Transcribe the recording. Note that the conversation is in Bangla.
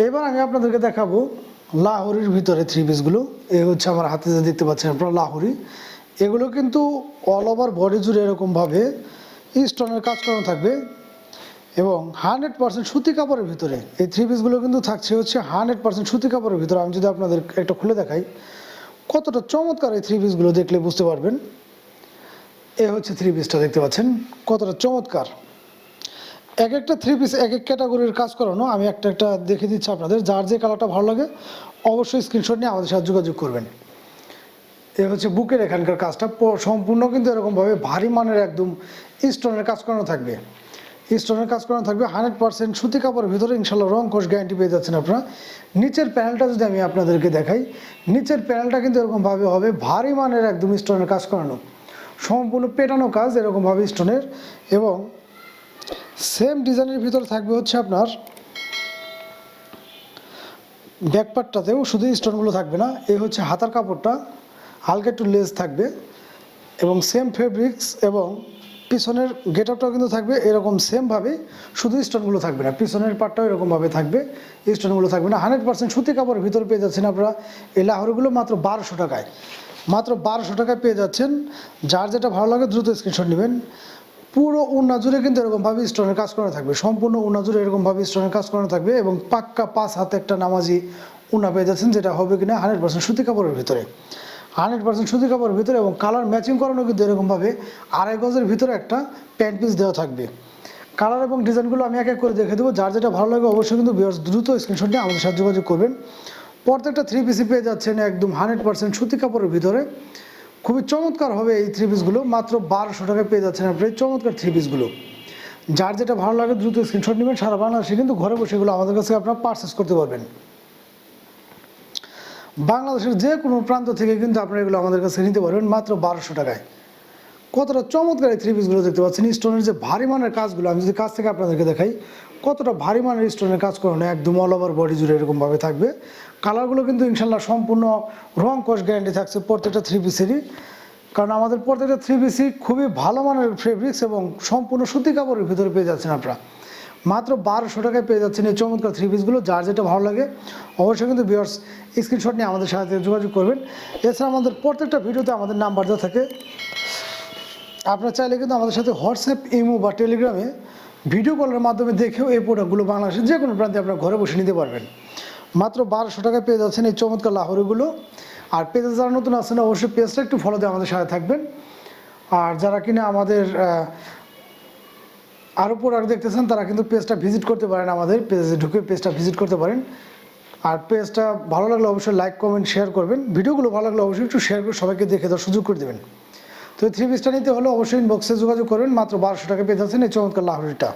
এবার আমি আপনাদেরকে দেখাবো লাহোরির ভিতরে থ্রি পিসগুলো। এই হচ্ছে আমার হাতে যে দেখতে পাচ্ছেন আপনারা লাহোরি। এগুলো কিন্তু অল ওভার বডি জুড়ে এরকমভাবে স্টোনের কাজ করানো থাকবে এবং 100% সুতি কাপড়ের ভিতরে এই থ্রি পিসগুলো কিন্তু থাকছে হচ্ছে 100% সুতি কাপড়ের ভিতরে। আমি যদি আপনাদের একটা খুলে দেখাই কতটা চমৎকার এই থ্রি পিসগুলো দেখলে বুঝতে পারবেন। এ হচ্ছে থ্রি পিসটা দেখতে পাচ্ছেন কতটা চমৎকার। এক একটা থ্রি পিস এক এক ক্যাটাগরির কাজ করানো। আমি একটা একটা দেখে দিচ্ছি আপনাদের, যার যে কালারটা ভালো লাগে অবশ্যই স্ক্রিনশট নিয়ে আমাদের সাথে যোগাযোগ করবেন। এ হচ্ছে বুকের এখানকার কাজটা সম্পূর্ণ কিন্তু এরকমভাবে ভারী মানের একদম স্টোনের কাজ করানো থাকবে। স্টোনের কাজ করানো থাকবে 100% সুতি কাপড়ের ভিতরে, ইনশাল্লাহ রং কোষ গ্যারান্টি পেয়ে যাচ্ছেন আপনারা। নিচের প্যানেলটা যদি আমি আপনাদেরকে দেখাই, নিচের প্যানেলটা কিন্তু এরকমভাবে হবে ভারী মানের একদম স্টোনের কাজ করানো, সম্পূর্ণ পেটানো কাজ এরকমভাবে স্টোনের। এবং সেম ডিজাইনের ভিতরে থাকবে হচ্ছে আপনার ব্যাকপার্টটাতেও শুধু স্টোনগুলো থাকবে না, এই হচ্ছে হাতার কাপড়টা হালকা একটু লেস থাকবে এবং সেম ফেব্রিক্স এবং পিছনের গেট আপটাও কিন্তু থাকবে এরকম সেমভাবে, শুধু স্টোনগুলো থাকবে না, পিছনের পার্টটাও এরকমভাবে থাকবে, স্টোনগুলো থাকবে না। 100% সুতি কাপড়ের ভিতরে পেয়ে যাচ্ছেন আপনারা এই লাহোরিগুলো মাত্র 1200 টাকায়। মাত্র 1200 টাকায় পেয়ে যাচ্ছেন। যার যেটা ভালো লাগে দ্রুত স্ক্রিনশট নেবেন। পুরো ওড়না জুড়ে কিন্তু এরকমভাবে স্টোনের কাজ করা থাকবে, সম্পূর্ণ ওড়না জুড়ে এরকমভাবে স্টোনের কাজ করা থাকবে এবং পাক্কা 5 হাতে একটা নামাজি ওড়না পেয়ে যাচ্ছেন, যেটা হবে কিনা 100% সুতি কাপড়ের ভিতরে, 100% সুতি কাপড়ের ভিতরে। এবং কালার ম্যাচিং করানো কিন্তু এরকমভাবে 2.5 গজের ভিতরে একটা প্যান্ট পিস দেওয়া থাকবে। কালার এবং ডিজাইনগুলো আমি এক এক করে দেখে দেবো, যার যেটা ভালো লাগে অবশ্যই কিন্তু দ্রুত স্ক্রিনশট নিয়ে আমাদের সাথে যোগাযোগ করবেন। প্রত্যেকটা থ্রি পিসি পেয়ে যাচ্ছেন একদম 100% সুতি কাপড়ের ভিতরে। খুবই চমৎকার হবে এই থ্রি পিসগুলো, মাত্র 1200 টাকায় পেয়ে যাচ্ছেন আপনি এই চমৎকার থ্রি পিসগুলো। যার যেটা ভালো লাগে দ্রুত স্ক্রিনশট নেবেন। সারা বাংলাদেশে কিন্তু ঘরে বসে এগুলো আমাদের কাছে আপনারা পারচেস করতে পারবেন। বাংলাদেশের যে কোনো প্রান্ত থেকে কিন্তু আপনারা এগুলো আমাদের কাছে নিতে পারবেন মাত্র 1200 টাকায়। কতটা চমৎকার এই থ্রি পিসগুলো দেখতে পাচ্ছেন, স্টোনের যে ভারী মানের কাজগুলো আমি যদি কাছ থেকে আপনাদেরকে দেখাই, কতটা ভারী মানের স্টোনের কাজ করানো একদম অল ওভার বডি জুড়ে এরকমভাবে থাকবে। কালারগুলো কিন্তু ইনশাল্লাহ সম্পূর্ণ রং কোষ গ্যারান্টি থাকছে প্রত্যেকটা থ্রি পিসেরই, কারণ আমাদের প্রত্যেকটা থ্রি পিসই খুবই ভালো মানের ফেব্রিক্স এবং সম্পূর্ণ সুতি কাপড়ের ভিতরে পেয়ে যাচ্ছেন আপনারা। মাত্র 1200 টাকায় পেয়ে যাচ্ছেন এই চমৎকার থ্রি পিসগুলো। যার যেটা ভালো লাগে অবশ্যই কিন্তু ভিউয়ার্স স্ক্রিনশট নিয়ে আমাদের সাথে যোগাযোগ করবেন। এছাড়া আমাদের প্রত্যেকটা ভিডিওতে আমাদের নাম্বার দেওয়া থাকে, আপনারা চাইলে কিন্তু আমাদের সাথে হোয়াটসঅ্যাপ, ইমো বা টেলিগ্রামে ভিডিও কলের মাধ্যমে দেখেও এই প্রোডাক্টগুলো বাংলাদেশের যে কোনো প্রান্তে আপনারা ঘরে বসে নিতে পারবেন। মাত্র 1200 টাকায় পেয়ে যাচ্ছেন এই চমৎকার লাহোরিগুলো। আর পেজে যারা নতুন আছেন অবশ্যই পেজটা একটু ফলো দিয়ে আমাদের সাথে থাকবেন। আর যারা কিনা আমাদের আরও প্রোডাক্ট দেখতেছেন তারা কিন্তু পেজটা ভিজিট করতে পারেন, আমাদের পেজে ঢুকে পেজটা ভিজিট করতে পারেন। আর পেজটা ভালো লাগলে অবশ্যই লাইক, কমেন্ট, শেয়ার করবেন। ভিডিওগুলো ভালো লাগলে অবশ্যই একটু শেয়ার করে সবাইকে দেখে দেওয়ার সুযোগ করে দেবেন। তো এই থ্রি পিসটা নিতে হলে অবশ্যই ইনবক্সে যোগাযোগ করবেন। মাত্র 1200 টাকা পেয়ে যাচ্ছেন এই চমৎকার লাহোরিটা।